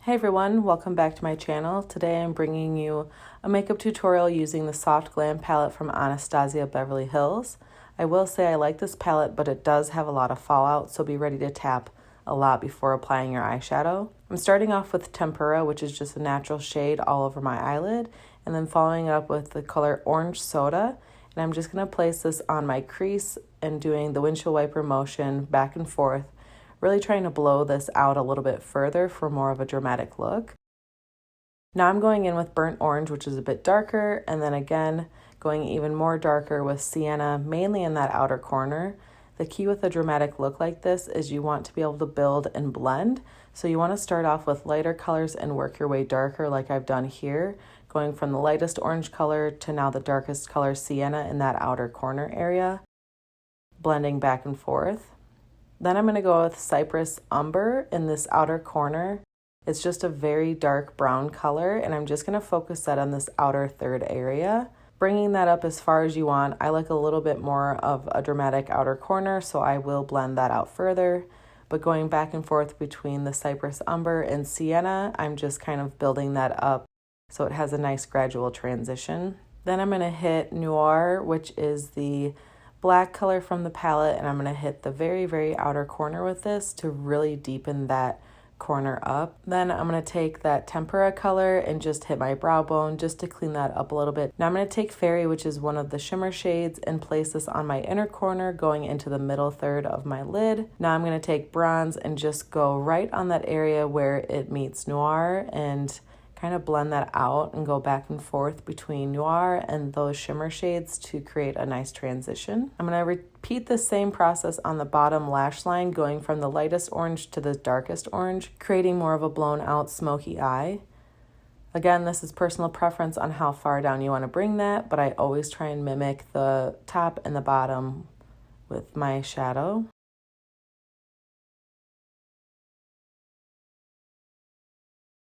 Hey everyone, welcome back to my channel. Today I'm bringing you a makeup tutorial using the Soft Glam palette from Anastasia Beverly Hills. I will say I like this palette, but it does have a lot of fallout, so be ready to tap a lot before applying your eyeshadow. I'm starting off with Tempera, which is just a natural shade all over my eyelid, and then following it up with the color Orange Soda. And I'm just going to place this on my crease and doing the windshield wiper motion back and forth, really trying to blow this out a little bit further for more of a dramatic look. Now I'm going in with Burnt Orange, which is a bit darker, and then again going even more darker with Sienna, mainly in that outer corner. The key with a dramatic look like this is you want to be able to build and blend. So you want to start off with lighter colors and work your way darker like I've done here, going from the lightest orange color to now the darkest color Sienna in that outer corner area, blending back and forth. Then I'm going to go with Cypress Umber in this outer corner. It's just a very dark brown color, and I'm just going to focus that on this outer third area. Bringing that up as far as you want. I like a little bit more of a dramatic outer corner, so I will blend that out further. But going back and forth between the Cypress Umber and Sienna, I'm just kind of building that up so it has a nice gradual transition. Then I'm going to hit Noir, which is the black color from the palette, and I'm going to hit the very, very outer corner with this to really deepen that corner up. Then I'm going to take that Tempera color and just hit my brow bone just to clean that up a little bit. Now I'm going to take Fairy, which is one of the shimmer shades, and place this on my inner corner going into the middle third of my lid. Now I'm going to take Bronze and just go right on that area where it meets Noir and kind of blend that out and go back and forth between Noir and those shimmer shades to create a nice transition. I'm going to repeat the same process on the bottom lash line, going from the lightest orange to the darkest orange, creating more of a blown out smoky eye. Again, this is personal preference on how far down you want to bring that, but I always try and mimic the top and the bottom with my shadow.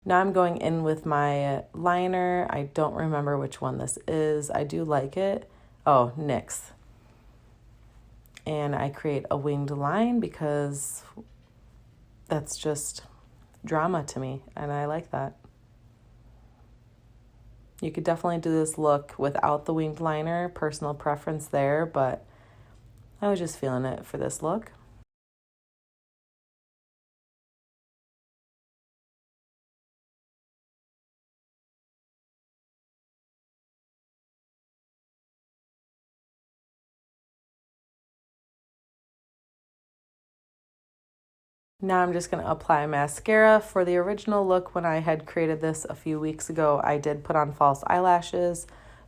Now I'm going in with my liner. I don't remember which one this is. I do like it. Oh, NYX. And I create a winged line because that's just drama to me, and I like that. You could definitely do this look without the winged liner, personal preference there, but I was just feeling it for this look. Now I'm just going to apply mascara. For the original look, when I had created this a few weeks ago, I did put on false eyelashes,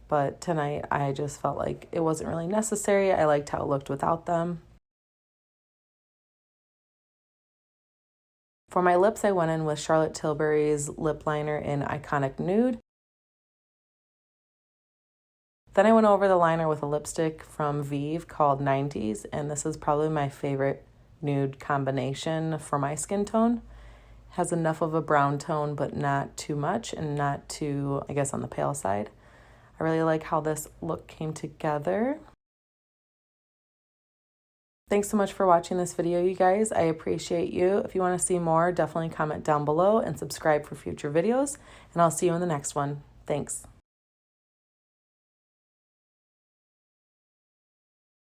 but tonight I just felt like it wasn't really necessary. I liked how it looked without them. For my lips, I went in with Charlotte Tilbury's lip liner in Iconic Nude. Then I went over the liner with a lipstick from Vive called 90s, and this is probably my favorite nude combination for my skin tone. Has enough of a brown tone, but not too much and not too, I guess, on the pale side. I really like how this look came together. Thanks so much for watching this video, you guys. I appreciate you. If you want to see more, definitely comment down below and subscribe for future videos, and I'll see you in the next one. Thanks.